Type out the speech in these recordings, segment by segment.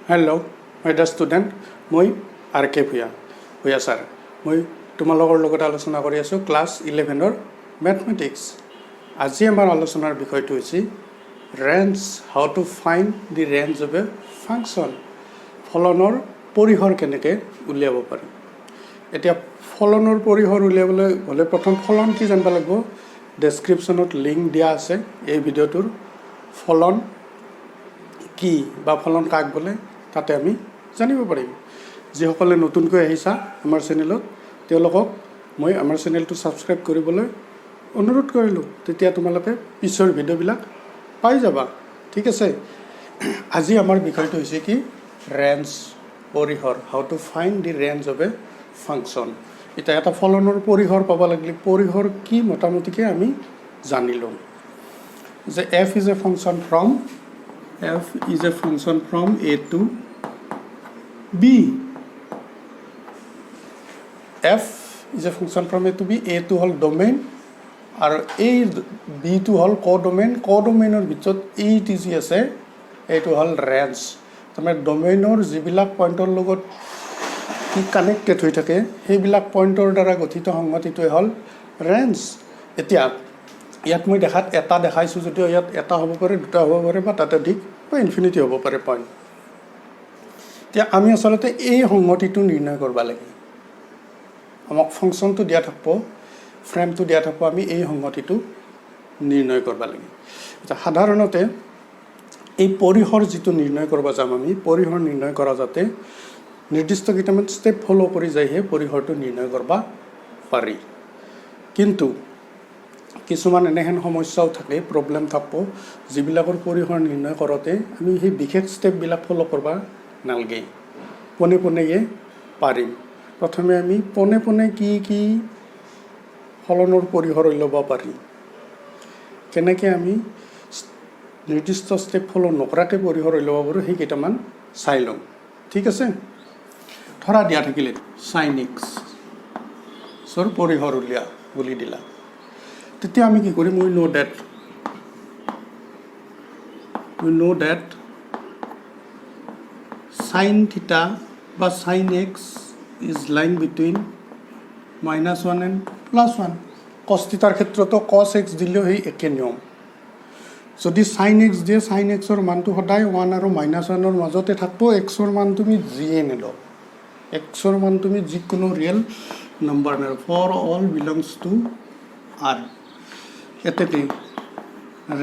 Hello, my dear student. মই RK Bhuyan sir. মই তোমালোকৰ লগত আলোচনা কৰি আছো ক্লাছ 11 ৰ ম্যাথমেটিক্স। আজি আমাৰ আলোচনাৰ বিষয়টো হৈছে range, how to find the range of a function. ফলনৰ পৰিসৰ কেনেকৈ উলিয়াব পাৰি। এতিয়া ফলনৰ পৰিসৰ উলিয়াবলৈ হলে প্ৰথম ফলন কি জানিব লাগিব। ডেসক্ৰিপচনত লিংক দিয়া আছে এই ভিডিওটোৰ। ফলন কি বা ফলন কাক বলে তাতে আমি জানিব পাৰিম। যিসকলে নতুনকৈ আহিছা আমাৰ চেনেলত তেওঁলোকক মই আমাৰ চেনেলটো সাবস্ক্ৰাইব কৰিবলৈ অনুৰোধ কৰিলো। তেতিয়া তোমালোকে পিছৰ ভিডিওবিলাক পাই যাবা। ঠিক আছে। আজি আমাৰ বিষয়টো হৈছে কি ৰেঞ্জ পৰিসৰ, how to find the range of A function. এটা ফলনৰ পৰিসৰ পাব লাগিলে পৰিসৰ কি মোটামুটিকে আমি জানিলো যে f is a function from A to B. F is a function from A to B. A to hall domain আৰু এই B to হল কোডোমেইন। কোডোমেইনৰ ভিতৰত এইটো যি আছে এইটো হল ৰেঞ্জ। তাৰমানে ডোমেইনৰ যিবিলাক পইণ্টৰ লগত কি কানেক্টেড হৈ থাকে সেইবিলাক পইণ্টৰ দ্বাৰা গঠিত সংগতিটোৱে হল ৰেঞ্জ। এতিয়া ইয়াত মই এটা দেখাইছো যদিও ইয়াত এটা হ'ব পাৰে, দুটা হ'ব পাৰে বা তাতে অধিক বা ইনফিনিটি হ'ব পাৰে পইণ্ট। এতিয়া আমি আসলতে এই সংগতিটো নিৰ্ণয় কৰিব লাগে। আমাক ফাংচনটো দিয়া থাকিব, ফ্ৰেমটো দিয়া থাকিব, আমি এই সংগতিটো নিৰ্ণয় কৰিব লাগে। এতিয়া সাধাৰণতে এই পৰিসৰ যিটো নিৰ্ণয় কৰিব যাম আমি, পৰিসৰ নিৰ্ণয় কৰা যাতে নিৰ্দিষ্ট কেইটামান ষ্টেপ ফলো কৰি যায়হে পৰিসৰটো নিৰ্ণয় কৰিব পাৰি। কিন্তু কিছুমান এনেহেন সমস্যাও থাকে, প্ৰব্লেম থাকিব যিবিলাকৰ পৰিসৰ নিৰ্ণয় কৰোঁতে আমি সেই বিশেষ ষ্টেপবিলাক ফলো কৰিব নালাগে, পোনে পোনেয়ে পাৰিম। প্ৰথমে আমি পোনে পোনে কি ফলনৰ পৰিসৰ ল'ব পাৰি, কেনেকৈ আমি নিৰ্দিষ্ট ষ্টেপ ফলো নকৰাকৈ পৰিসৰ ল'ব পাৰোঁ সেই কেইটামান চাই লওঁ। ঠিক আছে। ধৰা দিয়া থাকিলে sin x ৰ পৰিসৰ উলিয়া বুলি দিলা, তেতিয়া আমি কি কৰিম, we know that sin theta বা sin x is lying between -1 and +1. cos theta ৰ ক্ষেত্ৰতো cos x দিলেও সেই একে নিয়ম। যদি sin x দিয়ে sin x ৰ মানটো সদায় 1 আৰু -1 ৰ মাজতে থাকিব। x ৰ মান তুমি যিয়ে নিলো, x ৰ মান তুমি যিকোনো ৰিয়েল নাম্বাৰ নিলো, for all belongs to R। এতেতে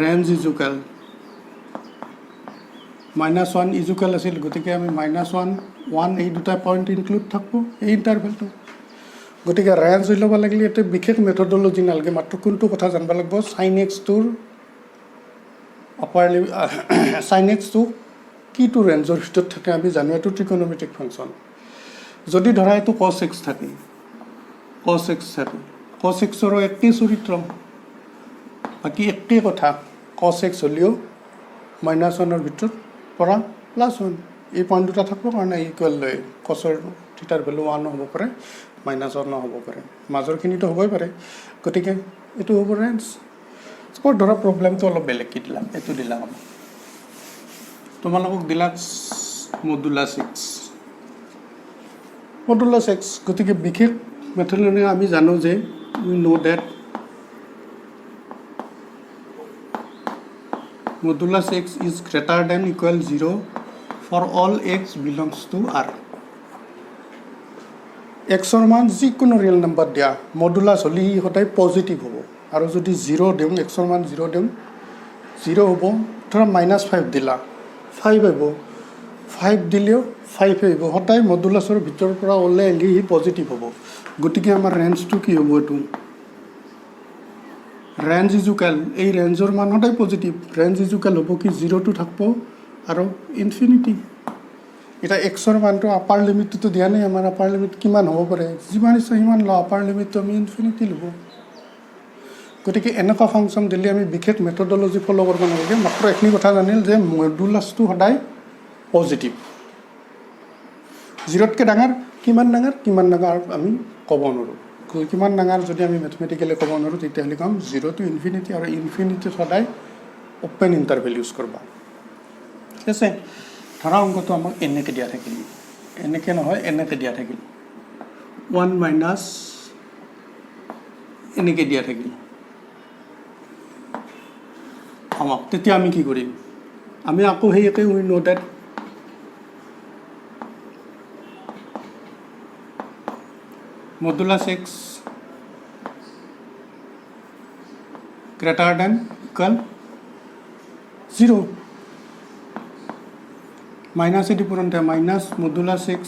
ৰেঞ্জ ইজুকেল -1 ইজুকেল আছিল, গতিকে আমি -1 1 এই দুটা পইণ্ট ইনক্লুড থাকিব এই ইণ্টাৰভেলটো। গতিকে ৰেঞ্জ হৈ ল'ব লাগিলে ইয়াতে বিশেষ মেথডলজি নালাগে, মাত্ৰ কোনটো কথা জানিব লাগিব, sin x টোৰ sin x টো কিটো ৰেঞ্জৰ ভিতৰত থাকে আমি জানো, এইটো ট্ৰিকোনোমেট্ৰিক ফাংচন। যদি ধৰা এইটো cos x থাকে, cos x ৰো একেই চৰিত্ৰ, বাকী একেই কথা, cos x হ'লেও -1 ৰ ভিতৰত পৰা +1 এই পইণ্ট দুটা থাকিব কাৰণে ইকুৱেল লৈ cosৰ থিটাৰ ভেলু 1 হ'ব পাৰে, -1 হ'ব পাৰে, মাজৰখিনিতো হ'বই পাৰে। গতিকে এইটো হ'ব ৰেঞ্জ। ধৰা প্ৰব্লেমটো অলপ বেলেগকৈ দিলাম, এইটো দিলাম তোমালোকক দিলাক মডুলাছ x। গতিকে বিশেষ মেথডলৈ আমি জানো যে we know that modulus x is greater than equal 0 for all x belongs to R. x ৰ মান যিকোনো ৰিয়েল নাম্বাৰ দিয়া মডুলাছ হ'লে ই সদায় পজিটিভ হ'ব, আৰু যদি 0 দিওঁ, x ৰ মান 0 দিওঁ 0 হ'ব। ধৰা -5 দিলা 5 আহিব, 5 দিলেও 5 আহিব, সদায় মডুলাছৰ ভিতৰৰ পৰা ওলাই আহিলে ই পজিটিভ হ'ব। গতিকে আমাৰ ৰেঞ্জটো কি হ'ব, এইটো ৰেঞ্জ ইজুকেল, এই ৰেঞ্জৰ মান সদায় পজিটিভ, ৰেঞ্জ ইজুকেল হ'ব কি 0 টো থাকিব আৰু ইনফিনিটি। এতিয়া এক্সৰ মানটো আপাৰ লিমিটটোতো দিয়া নাই, আমাৰ আপাৰ লিমিট কিমান হ'ব পাৰে, যিমান ইচ্ছা সিমান লওঁ, আপাৰ লিমিটটো আমি ইনফিনিটি ল'ব। গতিকে এনেকুৱা ফাংচন দিলে আমি বিশেষ মেথডলজি ফ'ল' কৰিব নালাগে, মাত্ৰ এইখিনি কথা জানিল যে মডুলাছটো সদায় পজিটিভ। 0তকৈ ডাঙৰ কিমান ডাঙৰ আমি ক'ব নোৱাৰোঁ, কিমান ডাঙৰ যদি আমি মেথমেটিকেলি ক'ব নোৱাৰোঁ তেতিয়াহ'লে ক'ম 0 to ইনফিনিটি, আৰু ইনফিনিটি সদায় অ'পেন ইণ্টাৰভেল ইউজ কৰবা। ঠিক আছে। ধৰা অংকটো আমাক এনেকৈ দিয়া থাকিল এনেকৈ নহয় এনেকৈ দিয়া থাকিল 1 মাইনাছ এনেকৈ দিয়া থাকিল আমাক তেতিয়া আমি কি কৰিম আমি আকৌ সেই একে we know that modulus x greater than equal 0 minus এটি পূৰণ দিয়া minus modulus x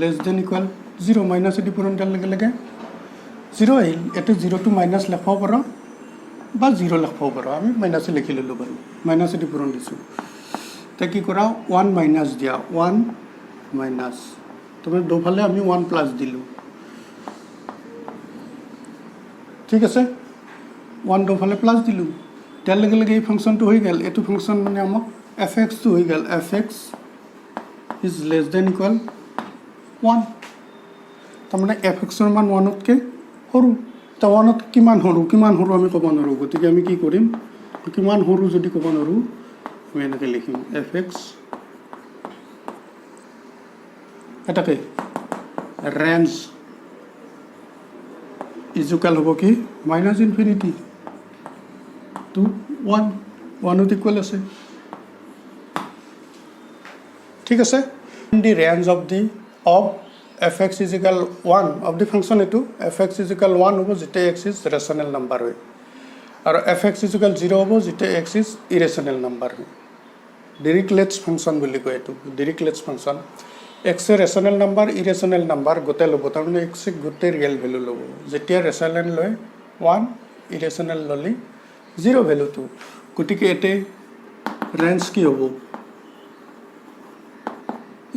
less than equal 0 minus এটি পূৰণ দিয়াৰ লগে লগে 0 আহিল এটো 0 টু মাইনাছ লিখিব পাৰোঁ বা 0 লিখিব পাৰোঁ আমি মাইনাছ লিখি ললোঁ বাৰু মাইনাছ এটি পূৰণ দিছোঁ তে কি কৰা 1 মাইনাছ দিয়া 1 মাইনাছ তুমি দুফালে আমি 1 প্লাছ দিলোঁ ঠিক আছে 1 দুফালে প্লাছ দিলোঁ তাৰ লগে লগে এই ফাংচনটো হৈ গ'ল এটো ফাংচন মানে আমাক fx টো হৈ গ'ল fx is less than equal 1 তাৰমানে fx ৰ মান 1 তকৈ সৰু তা 1 ত কিমান সৰু আমি ক'ব নোৱাৰোঁ গতিকে আমি কি কৰিম কিমান সৰু যদি ক'ব নোৱাৰোঁ আমি এনেকৈ লিখিম fx এটাকে ৰেঞ্জ is equal হ'ব কি মাইনাছ ইনফিনিটি টু 1 ত ইকুৱেল আছে ঠিক আছে the range of fx is equal 1 of the function etu fx is equal 1 hobo jete x is rational number hoy aru fx is equal 0 hobo jete x is irrational number hoy Dirichlet's function boli koy etu Dirichlet's function x is rational number irrational number gote lobo tamne x is gote real value lobo jetia rational loy 1 irrational loli 0 value tu gotike ete range ki hobo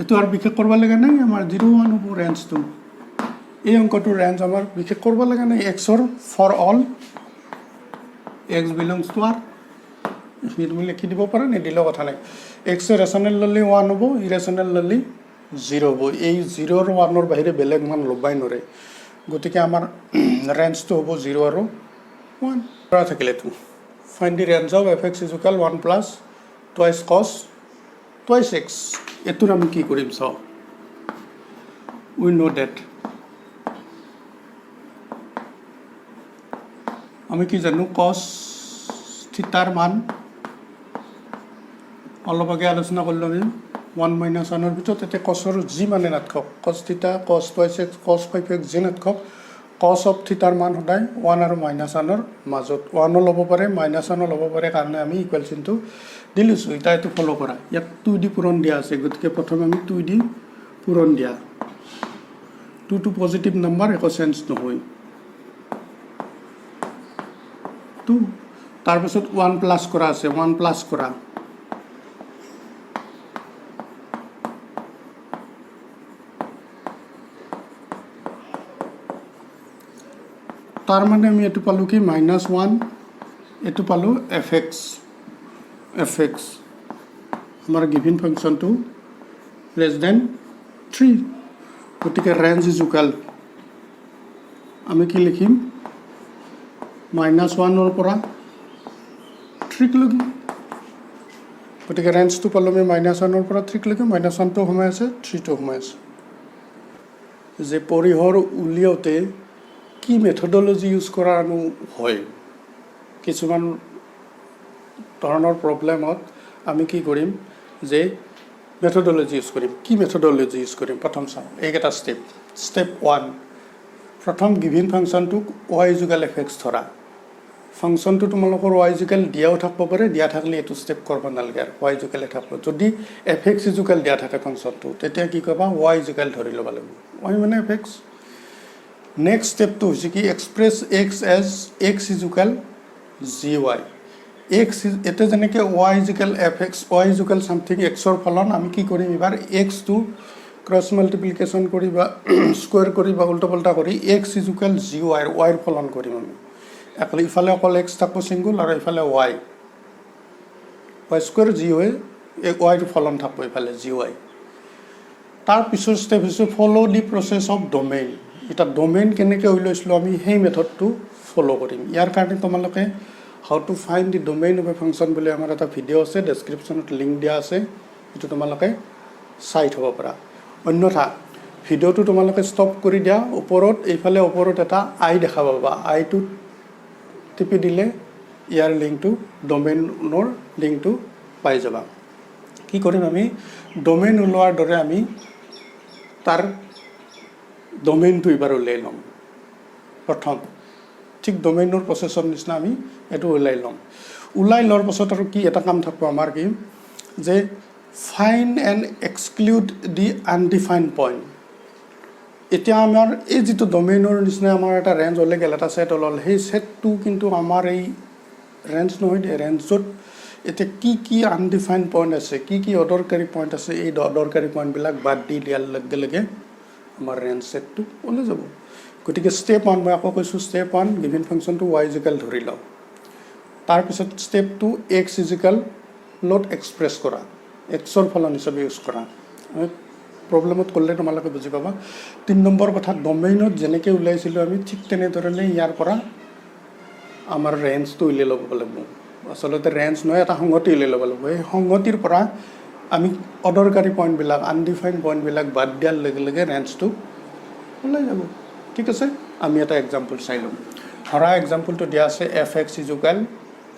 এটো আর বিশেষ করব লাগা নাই আমার 0 1 হবো range তো এই অঙ্কটো range আমার বিশেষ করব লাগা নাই x or for all x belongs to R ফির মিলে কি দিব পারেন এ দিলো কথা নাই x এর রেশনাল ললি 1 হবো ইরেশনাল ললি 0 হবো এই 0 আর 1 এর বাইরে বেলেগ মান লবাই নরে গতিকে আমার রেঞ্জ তো হবো 0 আর 1 করা থাকিলে তো find the range of fx is equal 1 plus twice cos twice x এতুর আমি কি করিম চাও উই নো দ্যাট আমি কি জানো cos থিটার মান অলপ আগে আলোচনা করলাম 1 মাইনাস 1 এর ভিতর এতে cos এর জি মানে নাথাকক cos থিটা cos twice x cos 5x G নাথাকক cos অফ থিটার মান সদায় 1 আর মাইনাস 1 এর মাজত 1 লব পারে মাইনাস 1 লব পারে কারণে আমি ইকুয়াল চিহ্নটো দিলিছো এটা এটো ফলো করা ইয়াত 2 দি পূরণ দিয়া আছে গতিকে প্রথমে আমি 2 দি পূরণ দিয়া 2 টু পজিটিভ নাম্বার একো সেন্স নহয় 2 তার পাছত 1 প্লাস করা আছে 1 প্লাস করা তার মানে আমি এটো পালো কি -1 এটো পালো fx আমার given function to less than 3 গতিকে রেঞ্জ ইজ ইকুয়াল আমি কি লিখিম -1 এর পৰা 3 লগি গতিকে ৰেঞ্জ টু পালো আমি -1 এৰ পৰা 3 লগি -1 তো সময় আছে 3 তো সময় আছে যে পরিহর উলিয়াওতে কি মেথডোলজি ইউজ কৰানো হয় কিছুমান ধৰণৰ প্ৰবলেমত আমি কি কৰিম যে মেথডোলজি ইউজ কৰিম কি মেথডোলজি ইউজ কৰিম প্ৰথম চাও এইটা স্টেপ 1 প্ৰথম গিভেন ফাংশনটো y = fx ধৰা ফাংশনটো তোমালোকৰ y = দিয়াও থাকিব পাৰে দিয়া থাকিলে এটো স্টেপ কৰিব নালাগে আৰু y = থাকিব যদি fx = দিয়া থাকে ফাংশনটো তেতিয়া কি কৰিবা y = ধৰি ল'ব লাগিব y মানে fx নেক্সট স্টেপ তো হৈছে কি express x as x is equal gy x এটা যেনেকে y is equal fx y is equal something x or ফলন আমি কি কৰিম এবাৰ x to ক্রস মাল্টিপ্লিকেশন করি বা স্কয়ার করি বা উল্টা পাল্টা করি x is equal gy y এর ফলন কৰিম আমি একলে ইফালে অকল x থাকব সিঙ্গল আৰু ইফালে y y square gy y এৰ ফলন থাকব ইফালে gy তাৰ পিছৰ স্টেপ হৈছে ফলো দি প্ৰসেস অফ ডোমেইন এটা ডোমেইন কেনেকৈ উলিয়াইছিলো আমি সেই মেথডটো ফলো কৰিম ইয়াৰ কাৰণে তোমালোকে how to find the domain of A function বুলি আমাৰ এটা ভিডিও আছে ডেসক্ৰিপশনত লিংক দিয়া আছে এটো তোমালোকে চাই থ'ব পাৰা অন্যথা ভিডিঅ'টো তোমালোকে ষ্টপ কৰি দিয়া ওপৰত এইফালে ওপৰত এটা আই দেখা পাবা আইটোত টিপি দিলে ইয়াৰ লিংকটো ডমেইনৰ লিংকটো পাই যাবা কি কৰিম আমি ডমেইন ওলোৱাৰ দৰে আমি তাৰ ডমেইনটো এবাৰ উলিয়াই ল'ম প্ৰথম ঠিক ডমেইনৰ প্ৰচেছৰ নিচিনা আমি এইটো ওলাই ল'ম ওলাই লোৱাৰ পাছত আৰু কি এটা কাম থাকিব আমাৰ কি যে find and exclude the undefined point এতিয়া আমাৰ এই যিটো ডমেইনৰ নিচিনা আমাৰ এটা ৰেঞ্জ ওলাই গ'ল এটা ছেট ওলাল সেই ছেটটো কিন্তু আমাৰ এই ৰেঞ্জ নহয় দে ৰেঞ্জত এতিয়া কি আনডিফাইন পইণ্ট আছে কি অদৰকাৰী পইণ্ট আছে এই অদৰকাৰী পইণ্টবিলাক বাদ দি দিয়াৰ লগে লগে আমাৰ ৰেঞ্জ ছেটটো ওলাই যাব গতিকে ষ্টেপ 1 মই আকৌ কৈছোঁ ষ্টেপ 1 গিভেন ফাংচনটো y ইজিকেল ধৰি লওঁ তাৰপিছত ষ্টেপ 2 x ইজিকেল লগত এক্সপ্ৰেছ কৰা এক্সৰ ফলন হিচাপে ইউজ কৰা প্ৰব্লেমত কৰিলে তোমালোকে বুজি পাবা 3 নম্বৰ কথা ডমেইনত যেনেকৈ ওলাইছিলোঁ আমি ঠিক তেনেধৰণে ইয়াৰ পৰা আমাৰ ৰেঞ্জটো উলিয়াই ল'ব লাগিব আচলতে ৰেঞ্জ নহয় এটা সংগতি উলিয়াই ল'ব লাগিব এই সংগতিৰ পৰা আমি অদৰকাৰী পইণ্টবিলাক আনডিফাইন পইণ্টবিলাক বাদ দিয়াৰ লগে লগে ৰেঞ্জটো ওলাই যাব ঠিক আছে আমি এটা এক্সাম্পল চাই ল'ম ধৰা এক্সাম্পলটো দিয়া আছে fx equal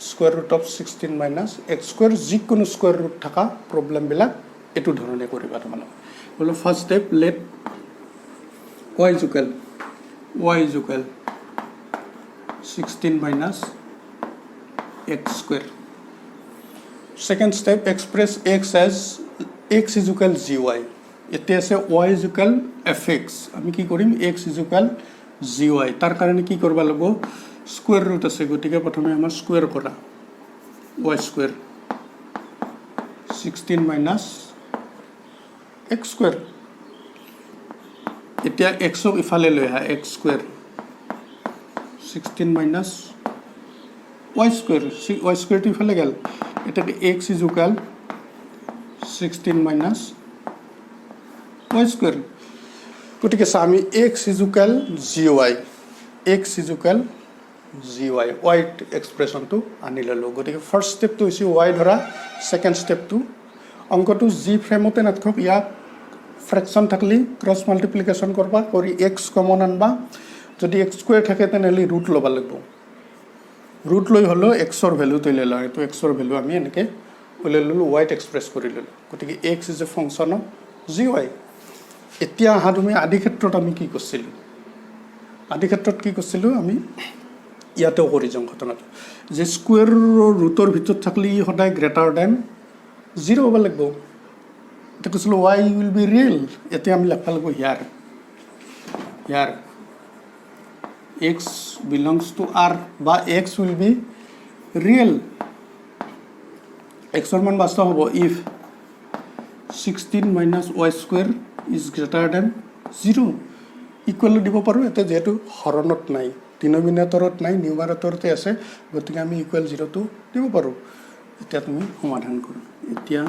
square root of 16 minus x square যিকোনো স্কুৱেৰ ৰুট থকা প্ৰব্লেমবিলাক এইটো ধৰণে কৰিবা তোমালোকে বোলো first step let y equal 16 minus x square second step express x as x equal gy এতিয়া আছে y ইকুৱেল fx আমি কি কৰিম x ইকুৱেল gy তাৰ কাৰণে কি কৰিব লাগিব স্কুৱেৰ ৰুট আছে গতিকে প্ৰথমে আমাৰ স্কুৱেৰ কৰা y square 16 minus x square এতিয়া x ক ইফালে লৈ আহা x স্কুৱেৰ 16 মাইনাছ y স্কুৱেৰটো ইফালে গ'ল এতিয়া x equal 16 minus y square গতিকে আমি x ইকুৱেল gy y এক্সপ্ৰেছনটো আনি ল'লোঁ গতিকে ফাৰ্ষ্ট ষ্টেপটো হৈছে y ধৰা ছেকেণ্ড ষ্টেপটো অংকটো যি ফ্ৰেমতে নাথাকক ইয়াক ফ্ৰেকশ্যন থাকিলে ক্ৰছ মাল্টিপ্লিকেশ্যন কৰবা কৰি x কমন আনবা যদি x স্কুৱেৰ থাকে তেনেহ'লে ৰুট ল'ব লাগিব ৰুট লৈ হ'লেও এক্সৰ ভেলুটো উলিয়াই লওঁ এইটো এক্সৰ ভেলু আমি এনেকৈ উলিয়াই ল'লোঁ ৱাইত এক্সপ্ৰেছ কৰি ল'লোঁ গতিকে x is a function of gy এতিয়া আহা তুমি আদি ক্ষেত্ৰত আমি কি কৰিছিলোঁ আমি ইয়াতেও কৰি যাওঁ ঘটনাটো যে স্কুৱেৰৰ ৰুটৰ ভিতৰত থাকিলে ই সদায় গ্ৰেটাৰ দেন 0 হ'ব লাগিব এতিয়া কৈছিলোঁ y উইল বি ৰিয়েল এতিয়া আমি লিখিব লাগিব হিয়াৰ x belongs to R বা x will be real x ৰ মান বাস্তৱ হ'ব if 16 minus y square is greater than 0 equal দিব পাৰোঁ এতিয়া যিহেতু হৰণত নাই ডিনমিনেটৰত নাই নিউমাৰেটৰতে আছে গতিকে আমি ইকুৱেল 0টো দিব পাৰোঁ এতিয়া তুমি সমাধান কৰোঁ এতিয়া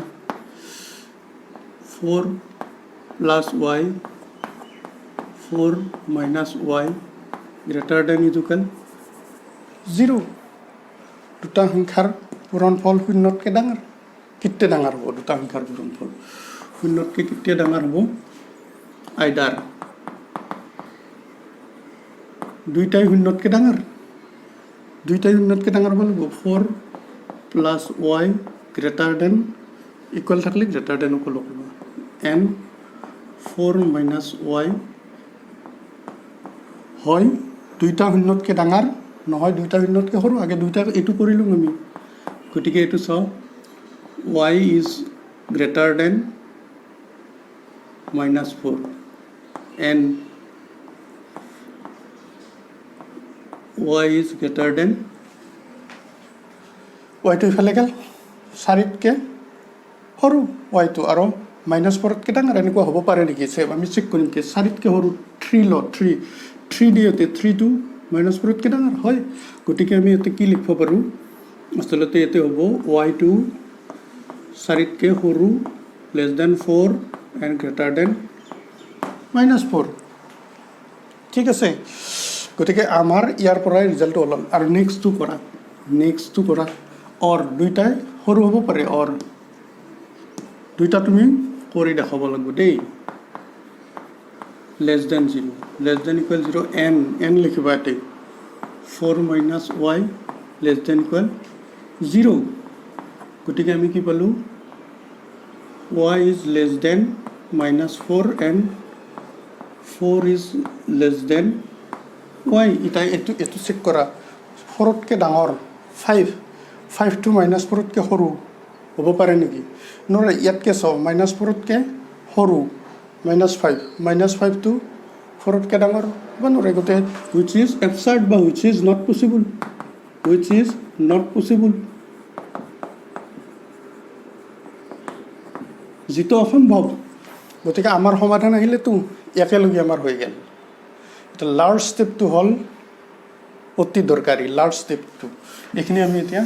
4 plus y 4 minus y greater than equal 0 দুটা সংখ্যাৰ পূৰণফল শূন্যতকৈ ডাঙৰ কিতে ডাঙৰ হ'ব দুটা সংখ্যাৰ পূৰণফল শূন্যতকৈ কিতে ডাঙৰ হ'ব আইদাৰ দুইটাই শূন্যতকৈ ডাঙৰ হ'ব লাগিব 4 plus y greater than equal থাকলে greater than equal হ'ব and 4 minus y হয় দুইটা শূন্যতকৈ ডাঙৰ নহয় দুইটা শূন্যতকৈ সৰু আগে দুইটা এইটো কৰিলোঁ আমি গতিকে এইটো চাওঁ y is greater than -4 and y is greater than yটো ইফালে গ'ল 4তকৈ সৰু yটো আৰু -4তকৈ ডাঙৰ এনেকুৱা হ'ব পাৰে নেকি আমি চেক কৰিম কি 4তকৈ সৰু 3 ল 3 দিওঁতে 3টো -4তকৈ ডাঙৰ হয় গতিকে আমি ইয়াতে কি লিখিব পাৰোঁ আচলতে ইয়াতে হ'ব yটো 4তকৈ সৰু <4 and greater than -4 ঠিক আছে গতিকে আমাৰ ইয়াৰ পৰাই ৰিজাল্টটো ওলাল আৰু নেক্সটটো কৰা অৰ দুইটাই সৰু হ'ব পাৰে অৰ দুইটা তুমি কৰি দেখাব লাগিব দেই less than 0 less than equal 0 n লিখিবা ইয়াতে 4 minus y less than equal 0 গতিকে আমি কি পালোঁ y is less than minus 4 and 4 is less than y এতিয়া এইটো চেক কৰা 4তকৈ ডাঙৰ 5 টো মাইনাছ 4তকৈ সৰু হ'ব পাৰে নেকি নহয় ইয়াতকৈ চাওঁ মাইনাছ 4তকৈ সৰু মাইনাছ 5 টো 4তকৈ ডাঙৰ হ'ব নোৱাৰে গতিকে হুইচ ইজ এবচাৰ্ড বা হুইচ ইজ নট পচিবল যিটো অসম্ভৱ গতিকে আমাৰ সমাধান আহিলেতো একেলগে আমাৰ হৈ গ'ল এটা লাৰ্জ ষ্টেপটো হ'ল অতি দৰকাৰী লাৰ্জ ষ্টেপটো এইখিনি আমি এতিয়া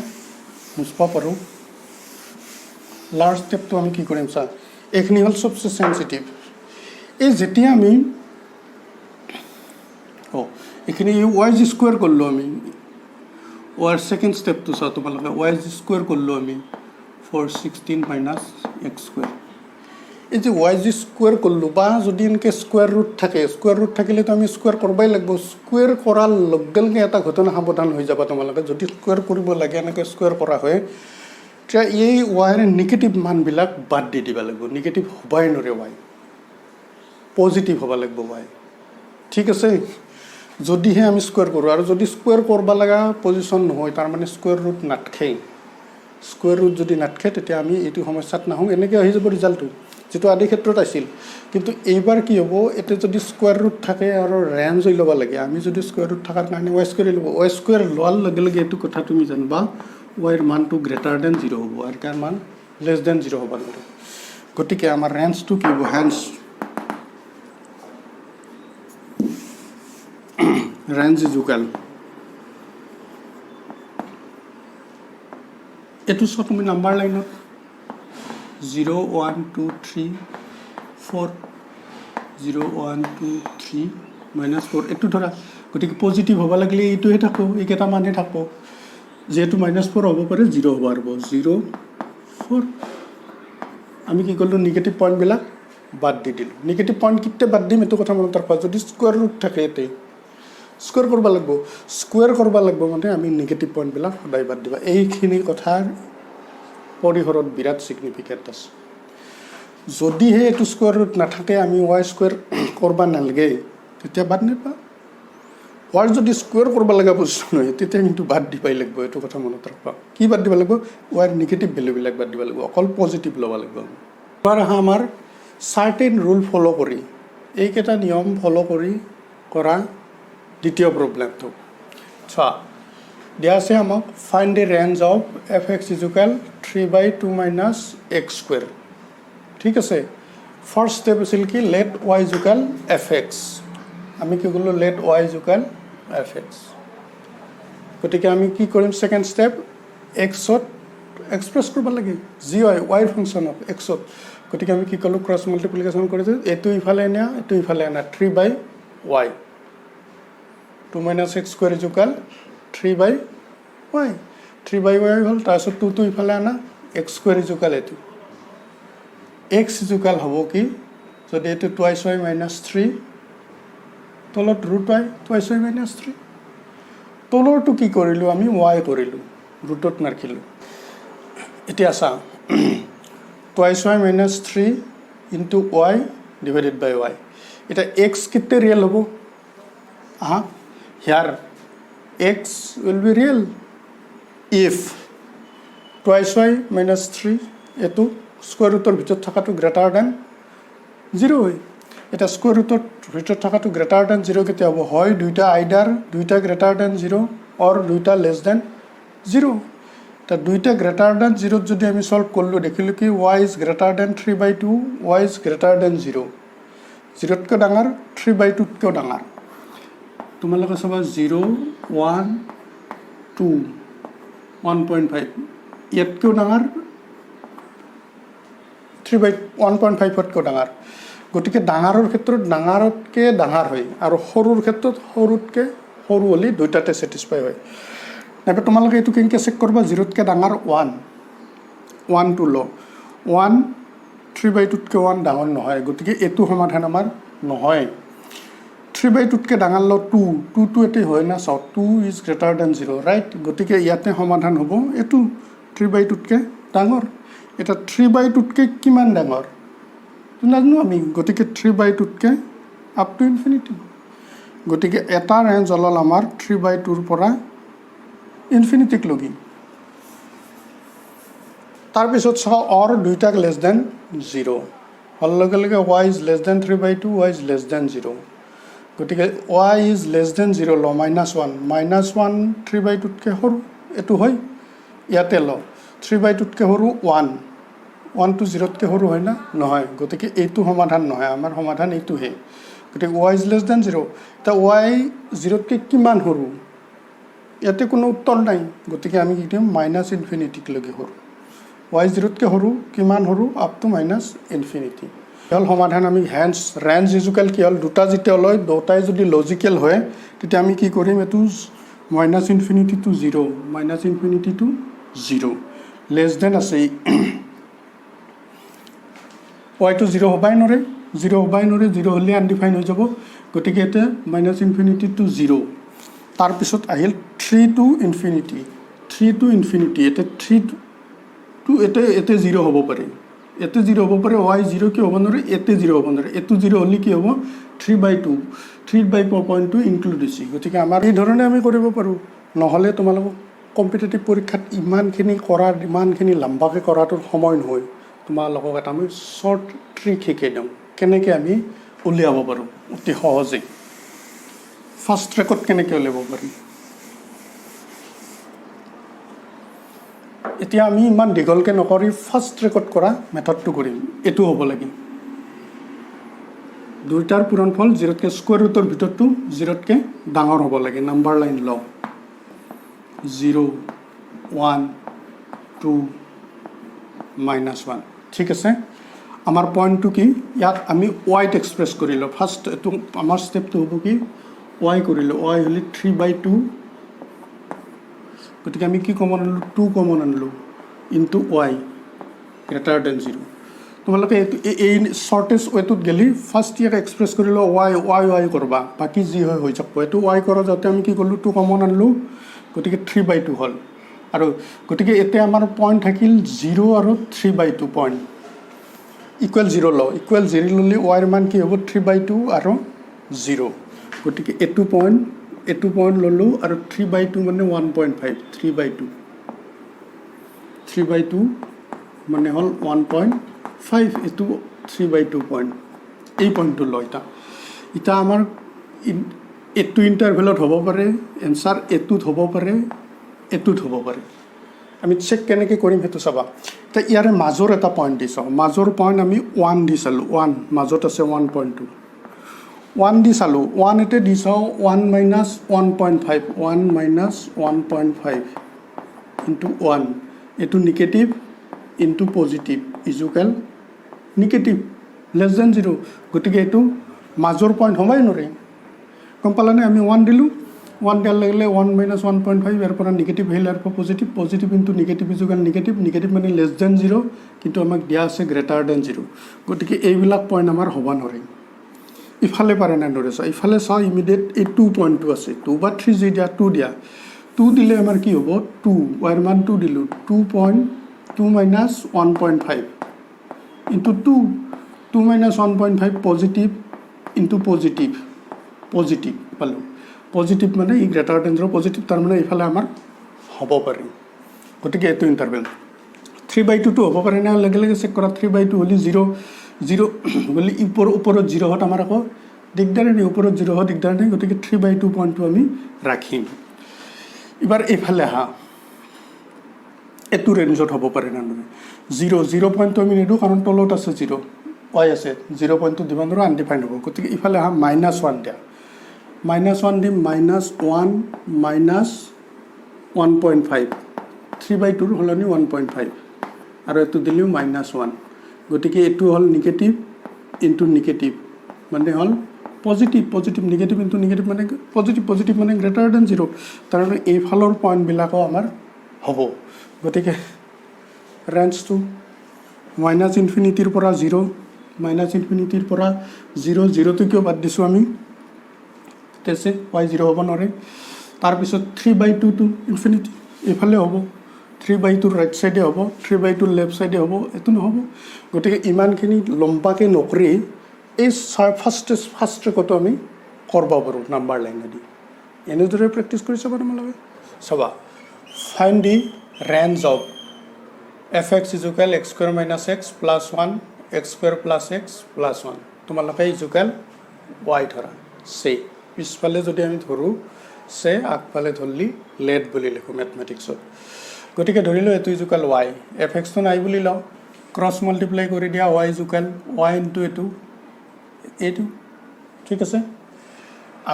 মুছব পাৰোঁ লাৰ্জ ষ্টেপটো আমি কি কৰিম চা এইখিনি হ'ল চবচে চেঞ্চিটিভ এই যেতিয়া আমি এইখিনি ৱাইজ স্কুৱেৰ কৰিলোঁ আমি ৱাইৰ ছেকেণ্ড ষ্টেপটো চাওঁ তোমালোকে ৱাইজ স্কুৱেৰ কৰিলোঁ আমি 416 মাইনাছ এক্স স্কুৱেৰ এই যে ৱাইজ স্কুৱেৰ কৰিলোঁ বা যদি এনেকৈ স্কুৱেৰ ৰুট থাকে স্কুৱেৰ ৰুট থাকিলেতো আমি স্কুৱেৰ কৰিবই লাগিব স্কুৱেৰ কৰাৰ লগে লগে এটা ঘটনা সাৱধান হৈ যাবা তোমালোকে যদি স্কুৱেৰ কৰিব লাগে এনেকৈ স্কুৱেৰ কৰা হয় তেতিয়া এই ৱাইৰ নিগেটিভ মানবিলাক বাদ দি দিব লাগিব নিগেটিভ হ'বই নোৱাৰে ৱাই পজিটিভ হ'ব লাগিব ৱাই ঠিক আছে যদিহে আমি স্কুৱেৰ কৰোঁ আৰু যদি স্কুৱেৰ কৰিব লগা পজিশ্যন নহয় তাৰমানে স্কুৱেৰ ৰুট নাথাকেই স্কুৱেৰ ৰুট যদি নাথাকে তেতিয়া আমি এইটো সমস্যাত নাহোঁ এনেকৈ আহি যাব ৰিজাল্টটো যেটো আদি ক্ষেত্ৰত আছিল কিন্তু এইবাৰ কি হ'ব এটা যদি স্কয়াৰ ৰুট থাকে আৰু ৰেঞ্জ হৈ ল'ব লাগে আমি যদি স্কয়াৰ ৰুট থাকাৰ কাৰণে y স্কয়াৰ ল'ব y স্কয়াৰ লোৱাৰ লগে লগে এইটো কথা তুমি জানবা y এৰ মানটো গ্ৰেটাৰ দেন 0 হ'ব আৰু কাৰ মান লেছ দেন 0 হ'ব লাগে গতিকে আমাৰ ৰেঞ্জটো কি হ'ব হেন্স ৰেঞ্জ ইজ ইকুৱেল এইটো সব তুমি নাম্বাৰ লাইনত 0 1 2 3 4 0 1 2 3 -4 এইটো ধৰা গতিকে পজিটিভ হ'ব লাগিলে এইটোহে থাকো এইকেইটা মানে থাকো যেহেতু -4 হ'ব পাৰে 0 হ'ব আৰু 0 4 আমি কি কৰিলো নেগেটিভ পয়েন্ট বিলাক বাদ দি দিলো নেগেটিভ পয়েন্ট কিতে বাদ দিম এটো কথা মনত ৰাখবা যদি স্কয়াৰ ৰুট থাকে এতে স্কয়াৰ কৰিব লাগিব মানে আমি নেগেটিভ পয়েন্ট বিলাক সদায় বাদ দিবা এইখিনি কথাৰ পৰিহৰত বিৰাট সিগনিফিকেন্ট আছে যদিহে এটো স্কয়াৰ ৰুট নাথাকে আমি y স্কয়াৰ কৰবা নালগে তেতিয়া বাদ নেপা y যদি স্কয়াৰ কৰবা লাগা পজিশন হয় তেতিয়া কিন্তু বাদ দিবাই লাগিব এটো কথা মনত ৰাখবা কি বাদ দিবা লাগিব y এর নেগেটিভ ভ্যালু বিলাক বাদ দিবা লাগিব অকল পজিটিভ লবা লাগিব এবাৰ আমাৰ সাৰ্টেন ৰুল ফলো কৰি এইকেটা নিয়ম ফলো কৰি কৰা দ্বিতীয় প্ৰবলেমটো ছা দিয়া আছে আমাক find the range of fx = 3/2 - x square ঠিক আছে ফার্স্ট স্টেপ আছিল কি let y = fx আমি কি করলো let y = fx গতিকে আমি কি কৰিম সেকেন্ড স্টেপ x ত এক্সপ্ৰেস কৰিব লাগে gy y function of x ত গতিকে আমি কি করলো ক্রস মাল্টিপ্লিকেশন কৰিছো এটো ইফালে আনা এটো ইফালে আনা 3/y 2 - x square = 3/y 3/y হল তাৰছত 2 টো ইফালে আনা x স্কয়ার = এটো x = হ'ব কি যদি এটো twice y - 3 তলত √y twice y - 3 তলৰটো কি কৰিলো আমি y কৰিলো ৰুটত নাৰখিলো এতিয়া চা twice y - 3 into y divided by y এটা x কিতে রিয়েল হ'ব here x will be real if twice y - 3 এটো স্কয়ার ৰুটৰ ভিতৰত থাকাটো গ্ৰেটাৰ দেন 0 হয় এটা স্কয়াৰ ৰুটৰ ভিতৰত থাকাটো গ্ৰেটাৰ দেন 0 কেতে হ'ব হয় দুইটা আইডাৰ দুইটা গ্ৰেটাৰ দেন 0 অর দুইটা লেস দেন 0 তা দুইটা গ্রেটার দেন 0 যদি আমি সলভ করলো দেখিলো কি y is greater than 3/2 y is greater than 0 0 কৈ ডাঙৰ 3/2 কৈ ডাঙৰ তোমালোকে সবা 0 1 2 1.5 ইয়াতকৈ ডাঙৰ 1.5 কৈ ডাঙৰ গতিকে ডাঙৰৰ ক্ষেত্ৰত ডাঙৰতকে ডাঙৰ হয় আৰু সৰুৰ ক্ষেত্ৰত সৰুতকে সৰু হলি দুইটাতে স্যাটিসফাই হয় নাবে তোমালোকে এটো কেনকে চেক কৰবা 0 তকে ডাঙৰ 1 1 টু ল 1 3/2তকৈ 1 ডাঙৰ নহয় গতিকে এইটো সমাধান আমাৰ নহয় 3/2তকৈ ডাঙৰ ল 2 এতে হয় না চাওক 2 ইজ গ্ৰেটাৰ দেন 0 ৰাইট গতিকে ইয়াতে সমাধান হ'ব এইটো 3/2তকৈ ডাঙৰ এটা 3/2তকৈ কিমান ডাঙৰ নাজানো আমি গতিকে 3/2তকৈ আপ টু ইনফিনিটি গতিকে এটা ৰেঞ্জ হ'ল আমাৰ 3/2ৰ পৰা ইনফিনিটিক লগি তাৰপিছত চাওঁ অৰ দুইটাক লেছ দেন 0 হল লগে লগে y is less than 3/2 y is less than 0 গতিকে y ইজ লেছ দেন 0 ল -1 3/2তকৈ সৰু এইটো হয় ইয়াতে ল 3/2তকৈ সৰু 1 to 0তকৈ সৰু হয় না নহয় গতিকে এইটো সমাধান নহয় আমাৰ সমাধান এইটোহে গতিকে y ইজ লেছ দেন 0 তা y 0তকৈ কিমান সৰু ইয়াতে কোনো উত্তৰ নাই গতিকে আমি কি দিম -ইনফিনিটিক লগি সৰু y 0তকৈ সৰু কিমান সৰু আপ টু -ইনফিনিটি হল সমাধান আমি হেন্স ৰেঞ্জ ইজুকেল কি হল দুটা যেতিয়া লয় দুটাই যদি লজিকেল হয় তেতিয়া আমি কি কৰিম এটো -infinity to 0 -infinity to 0 less than আছে y to 0 হবাই নৰে 0 হবাই নৰে 0 হলে আনডিফাইন হৈ যাব গতিকে এটা -ইনফিনিটি টু 0 তাৰ পিছত আহিল 3 to infinity এটা 3 to এতে 0 হ'ব পাৰে এতে 0 হ'ব পাৰে y 0 কি হ'ব নৰে এতে 0 হ'ব নৰে এটো 0 হলি কি হ'ব 3/2 ইনক্লুড হৈছে গতিকে আমাৰ এই ধৰণে আমি কৰিব পাৰো নহলে তোমালোক কম্পিটিটিভ পৰীক্ষাত ইমানখিনি লম্বাকে কৰাটোৰ সময় নহয় তোমালোকক এটা আমি শৰ্ট ট্ৰিক শিকাই দিম কেনেকৈ আমি উলিয়াব পাৰোঁ অতি সহজে ফাৰ্ষ্ট ট্ৰেকত কেনেকৈ উলিয়াব পাৰি এতিয়া আমি ইমান দীঘলকৈ নকৰি ফাৰ্ষ্ট ট্ৰেকত কৰা মেথডটো কৰিম এইটো হ'ব লাগে দুইটাৰ পূৰণফল 0তকৈ স্কুৱেৰ ৰুটৰ ভিতৰটো 0তকৈ ডাঙৰ হ'ব লাগে নাম্বাৰ লাইন ল 0 1 2 -1 ঠিক আছে আমাৰ পইণ্টটো কি ইয়াত আমি y ত এক্সপ্ৰেছ কৰিলোঁ ফাৰ্ষ্ট এইটো আমাৰ ষ্টেপটো হ'ব কি y কৰিলোঁ y হ'লে 3/2 গতিকে আমি কি কমন আনিলোঁ 2 কমন আনিলোঁ ইনটু y গ্ৰেটাৰ দেন 0 তোমালোকে এই শৰ্টেজ ৱেটোত গেলি ফাৰ্ষ্ট ইয়াক এক্সপ্ৰেছ কৰিলোঁ y কৰবা বাকী যি হয় হৈ যাব এইটো y কৰা যাতে আমি কি কৰিলোঁ 2 কমন আনিলোঁ গতিকে 3/2 হ'ল আৰু গতিকে এতিয়া আমাৰ পইণ্ট থাকিল 0 আৰু 3/2 পইণ্ট ইকুৱেল 0 ল ইকুৱেল 0 ল'লে y ৰ মান কি হ'ব 3/2 আৰু 0 গতিকে এইটো পইণ্ট ল'লোঁ আৰু 3/2 মানে 1.5 3/2 মানে হ'ল 1.5 এইটো 3/2 পইণ্ট এই পইণ্টটো লয় এতিয়া আমাৰ এইটো ইণ্টাৰভেলত হ'ব পাৰে এনচাৰ এইটোত হ'ব পাৰে এইটোত হ'ব পাৰে আমি চেক কেনেকৈ কৰিম সেইটো চাবা এতিয়া ইয়াৰে মাজৰ এটা পইণ্ট দি চাওঁ মাজৰ পইণ্ট আমি 1 দি চালোঁ 1 মাজত আছে 1.2 1 দি চালোঁ 1 এতে দি চাওঁ 1 - 1.5 1 - 1.5 ইনটু 1 এইটো negative into positive equal negative less than 0 গতিকে এইটো মাজৰ পইণ্ট হ'বই নোৱাৰে গম পালানে আমি 1 দিলোঁ 1 দিয়াৰ লগে লগে 1 - 1.5 ইয়াৰ পৰা নিগেটিভ আহিলে ইয়াৰ পৰা positive into negative equal negative মানে লেছ দেন 0 কিন্তু আমাক দিয়া আছে গ্ৰেটাৰ দেন 0 গতিকে এইবিলাক পইণ্ট আমাৰ হ'ব নোৱাৰে ইফালে পাৰে না নৰে চাওঁ ইফালে চাওঁ ইমিডিয়েট এই 2 পইণ্টটো আছে 2 বা 3 যি দিয়া 2 দিয়া 2 দিলে আমাৰ কি হ'ব 2 ৱাইৰ মান 2 দিলোঁ 2 - 1.5 ইনটু 2 - 1.5 পজিটিভ ইনটু পজিটিভ পালোঁ পজিটিভ মানে ই গ্ৰেটাৰ দেন 0 পজিটিভ তাৰমানে এইফালে আমাৰ হ'ব পাৰে গতিকে এইটো ইণ্টাৰভেল 3/2 হ'ব পাৰে না লগে লগে চেক কৰা 3/2 হ'লে 0 বুলি ওপৰত 0 হত আমাৰ আকৌ দিগদাৰ নাই ওপৰত 0 হত দিগদাৰ নাই গতিকে 3/2 পইণ্টটো আমি ৰাখিম এবাৰ এইফালে আহা এইটো ৰেঞ্জত হ'ব পাৰে না নহয় 0 পইণ্টটো আমি নিদিওঁ কাৰণ তলত আছে 0 y আছে 0 পইণ্টটো দিব নোৱাৰোঁ আনডিফাইন হ'ব গতিকে ইফালে আহা -1 দিয়া -1 দিম -1 - 1.5 3/2 সলনি 1.5 আৰু এইটো দিলোঁ -1 গতিকে এইটো হ'ল নিগেটিভ ইনটু নিগেটিভ মানে হ'ল পজিটিভ নিগেটিভ ইনটু নিগেটিভ মানে পজিটিভ মানে গ্ৰেটাৰ দেন 0 তাৰমানে এইফালৰ পইণ্টবিলাকো আমাৰ হ'ব গতিকে ৰেঞ্জটো মাইনাছ ইনফিনিটিৰ পৰা 0 মাইনাছ ইনফিনিটিৰ পৰা 0 0টো কিয় বাদ দিছোঁ আমি তেছে y 0 হ'ব নোৱাৰে তাৰপিছত 3/2 টু ইনফিনিটি এইফালে হ'ব 3/2 ৰাইট চাইডে হ'ব 3/2 লেফ্ট চাইডে হ'ব এইটো নহ'ব গতিকে ইমানখিনি লম্বাকৈ নকৰি এই ফাৰ্ষ্ট ট্ৰেকতো আমি কৰিব পাৰোঁ নাম্বাৰ লাইনেদি এনেদৰে প্ৰেক্টিছ কৰি চাবা তোমালোকে চাবা find the range of fx equal x square minus x plus 1 x square plus x plus 1 তোমালোকে ইজুকেল y ধৰা চে পিছফালে যদি আমি ধৰোঁ চে আগফালে ধৰলি লেট বুলি লিখোঁ মেথমেটিক্সত গতিকে ধৰি লওঁ এইটো ইজুকেল y fxটো নাই বুলি লওঁ ক্ৰছ মাল্টিপ্লাই কৰি দিয়া y ইজুকেল y ইনটু এইটো ঠিক আছে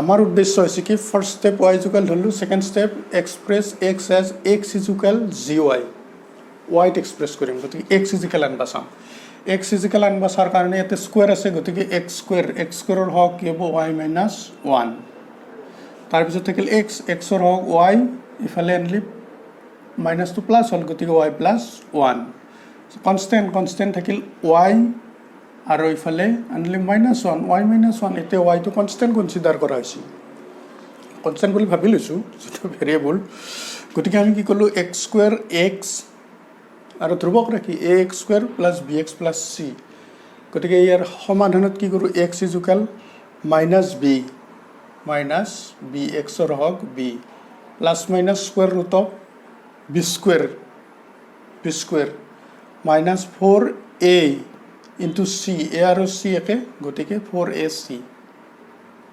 আমাৰ উদ্দেশ্য হৈছে কি ফাৰ্ষ্ট ষ্টেপ y ইজুকেল ধৰলোঁ second step express x as x equal gy ৱাইট এক্সপ্ৰেছ কৰিম গতিকে x ইজুকেল আনবা চাম x ইজুকেল আনবা চাৰ কাৰণে ইয়াতে স্কুৱেৰ আছে গতিকে x স্কুৱেৰৰ হওক কি হ'ব y মাইনাছ 1 তাৰপিছত থাকিল xৰ হওক y ইফালে আনলি মাইনাছটো প্লাছ হ'ল গতিকে y প্লাছ 1 কনষ্টেণ্ট থাকিল y আৰু ইফালে আনলি মাইনাছ 1 y মাইনাছ 1 এতিয়া yটো কনষ্টেণ্ট কনচিডাৰ কৰা হৈছে কনষ্টেণ্ট বুলি ভাবি লৈছোঁ যিটো ভেৰিয়েবল গতিকে আমি কি ক'লোঁ x স্কুৱেৰ x আৰু ধ্ৰুৱক ৰাখি ax square plus bx plus c গতিকে ইয়াৰ সমাধানত কি কৰোঁ x ইজুকেল মাইনাছ b xৰ হওক b plus minus square root of b square minus 4a into c a আৰু c একে গতিকে 4ac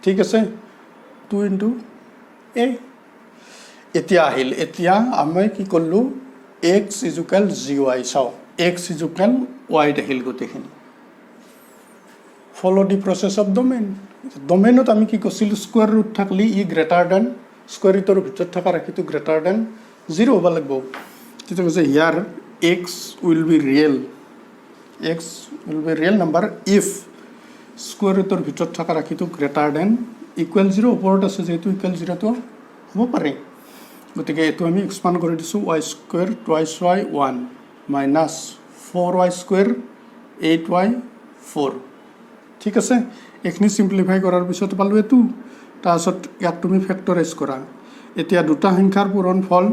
ঠিক আছে 2 ইনটু a এতিয়া আহিল এতিয়া আমি কি কৰিলোঁ x ইজুকেল gy চাওঁ x ইজুকেল y আহিল গোটেইখিনি ফলো দি প্ৰচেছ অফ ডমেইনত আমি কি কৈছিলোঁ স্কুৱেৰ ৰুট থাকলি ই গ্ৰেটাৰ দেন স্কুৱেৰ ৰুটৰ ভিতৰত থকা ৰাখিটো গ্ৰেটাৰ দেন 0 হ'ব লাগিব তেতিয়া কৈছে here x will be real number if square ৰুটৰ ভিতৰত থকা ৰাখিটো গ্ৰেটাৰ দেন ইকুৱেল 0 ওপৰত আছে যিহেতু ইকুৱেল 0টো হ'ব পাৰে গতিকে এইটো আমি এক্সপাণ্ড কৰি দিছোঁ y square twice y 1 minus 4y square 8y 4 ঠিক আছে এইখিনি চিম্প্লিফাই কৰাৰ পিছত পালোঁ এইটো তাৰপিছত ইয়াক তুমি ফেক্টৰাইজ কৰা এতিয়া দুটা সংখ্যাৰ পূৰণফল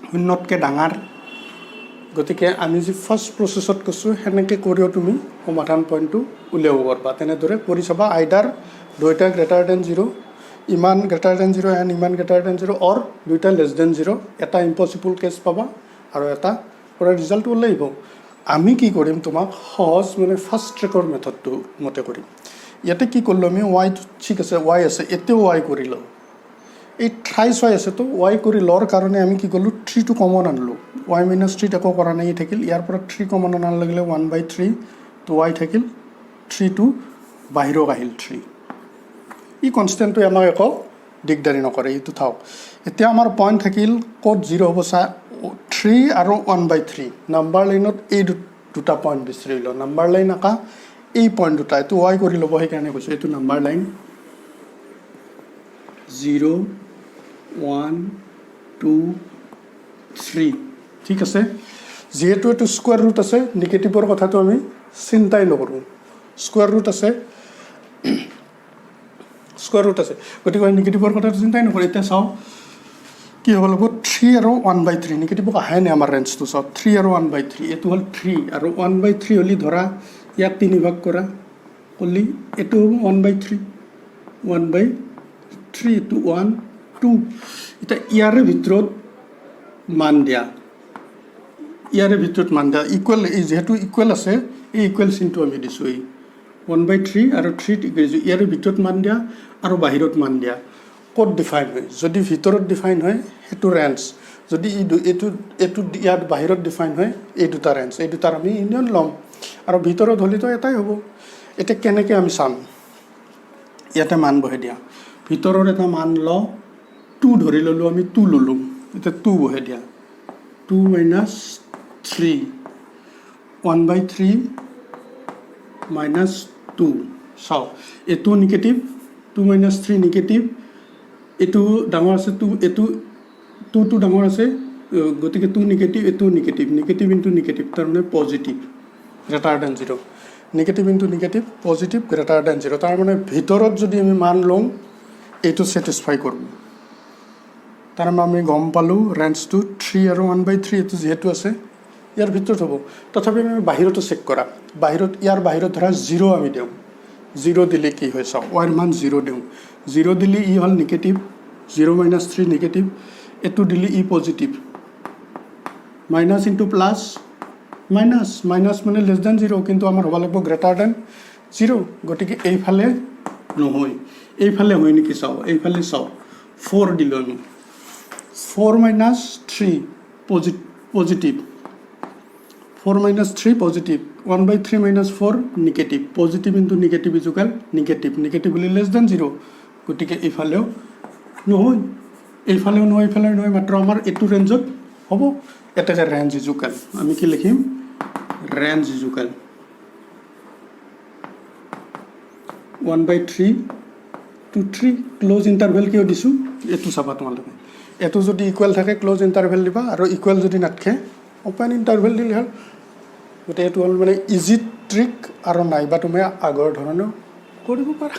শূন্যতকৈ ডাঙৰ গতিকে আমি যি ফাৰ্ষ্ট প্ৰচেছত কৈছোঁ সেনেকৈ কৰিও তুমি সমাধান পইণ্টটো উলিয়াব পাৰিবা তেনেদৰে কৰি চাবা আইডাৰ দুয়োটা গ্ৰেটাৰ দেন 0 ইমান গ্ৰেটাৰ দেন 0 এণ্ড ইমান গ্ৰেটাৰ দেন 0 অৰ দুয়োটা লেছ দেন 0 এটা ইম্পচিবল কেছ পাবা আৰু এটা পৰা ৰিজাল্ট ওলাই আহিব আমি কি কৰিম তোমাক সহজ মানে ফাৰ্ষ্ট ট্ৰেকৰ মেথডটো মতে কৰিম ইয়াতে কি কৰিলোঁ আমি y ঠিক আছে y আছে এতিয়াও y কৰি লওঁ এই থ্ৰাইছ y আছে তো y কৰি লোৱাৰ কাৰণে আমি কি কৰিলোঁ 3টো কমন আনিলোঁ y মাইনাছ 3 একো কৰা নাই থাকিল ইয়াৰ পৰা 3 কমন অনাৰ লাগিলে 1/3 তো y থাকিল 3টো বাহিৰত আহিল 3 ই কনষ্টেণ্টটো আমাক একো দিগদাৰি নকৰে এইটো থাকক এতিয়া আমাৰ পইণ্ট থাকিল ক'ত 0 হ'ব চা 3 আৰু 1/3 নাম্বাৰ লাইনত এই দুটা পইণ্ট বিচাৰি লওঁ নাম্বাৰ লাইন আঁকা এই পইণ্ট দুটা এইটো y কৰি ল'ব সেইকাৰণে কৈছোঁ এইটো নাম্বাৰ লাইন 0 1 2 3 ঠিক আছে যেহেতু এইটো স্কুৱেৰ ৰুট আছে নিগেটিভৰ কথাটো আমি চিন্তাই নকৰোঁ স্কুৱেৰ ৰুট আছে গতিকে নিগেটিভৰ কথাটো চিন্তাই নকৰোঁ এতিয়া চাওঁ কি হ'ব লাগিব 3 আৰু 1/3 নিগেটিভক আহে নাই আমাৰ ৰেঞ্জটো চাওঁ 3 আৰু 1/3 এইটো হ'ল 3 আৰু 1/3 হ'লে ধৰা ইয়াক 3 ভাগ কৰা কৰিলে এইটো হ'ব 1/3 এইটো 1 2 এতিয়া ইয়াৰে ভিতৰত মান দিয়া ইকুৱেল যেহেতু ইকুৱেল আছে এই ইকুৱেল চিনটো আমি দিছোঁ এই 1/3 আৰু 3 দিছোঁ ইয়াৰে ভিতৰত মান দিয়া আৰু বাহিৰত মান দিয়া ক'ত ডিফাইন হয় যদি ভিতৰত ডিফাইন হয় সেইটো ৰেঞ্জ যদি এইটো ইয়াত বাহিৰত ডিফাইন হয় এই দুটা ৰেঞ্জ এই দুটাৰ আমি ইউনিয়ন ল'ম আৰু ভিতৰত হ'লেতো এটাই হ'ব এতিয়া কেনেকৈ আমি চাম ইয়াতে মান বহাই দিয়া ভিতৰৰ এটা মান লওঁ 2 ধৰি ল'লোঁ আমি 2 ল'লোঁ এতিয়া 2 বহাই দিয়া 2 মাইনাছ 3 1/3 মাইনাছ 2 চাওঁ এইটো নিগেটিভ 2 মাইনাছ 3 নিগেটিভ এইটো ডাঙৰ আছে 2 এইটো 2টো ডাঙৰ আছে গতিকে 2 নিগেটিভ এইটো নিগেটিভ ইনটু নিগেটিভ তাৰমানে positive greater than 0 negative into negative positive greater than 0 তাৰ মানে ভিতৰত যদি আমি মান লওঁ এইটো ছেটিছফাই কৰিব তাৰ মানে আমি গম পালোঁ ৰেঞ্জটো 3 আৰু 1/3 এইটো যিহেতু আছে ইয়াৰ ভিতৰত হ'ব তথাপি আমি বাহিৰতো চেক কৰা বাহিৰত ইয়াৰ বাহিৰত ধৰা 0 আমি দিওঁ 0 দিলে কি হয় চাওঁ y মান 0 দিওঁ 0 দিলে ই হ'ল নিগেটিভ 0 - 3 নিগেটিভ এইটো দিলে ই positive minus into plus minus minus মানে লেছ দেন 0 কিন্তু আমাৰ হ'ব লাগিব গ্ৰেটাৰ দেন 0 গতিকে এইফালে নহয় এইফালে হয় নেকি চাওঁ এইফালে চাওঁ 4 দিলোঁ আমি 4 - 3 positive 4 - 3 positive 1/3 - 4 negative positive into negative equal negative negative বুলি লেছ দেন 0 গতিকে এইফালেও নহয় এইফালেও নহয় এইফালেও নহয় মাত্ৰ আমাৰ এইটো ৰেঞ্জত হ'ব এটাকে ৰেঞ্জ ইজুকেল আমি কি লিখিম range equal 1/3 to 3 close interval কিয় দিছোঁ এইটো চাবা তোমালোকে এইটো যদি ইকুৱেল থাকে ক্লোজ ইণ্টাৰভেল দিবা আৰু ইকুৱেল যদি নাথাকে অপেন ইণ্টাৰভেল দিলে হ'ল গতিকে এইটো হ'ল মানে ইজি ট্ৰিক আৰু নাইবা তুমি আগৰ ধৰণেও কৰিব পাৰা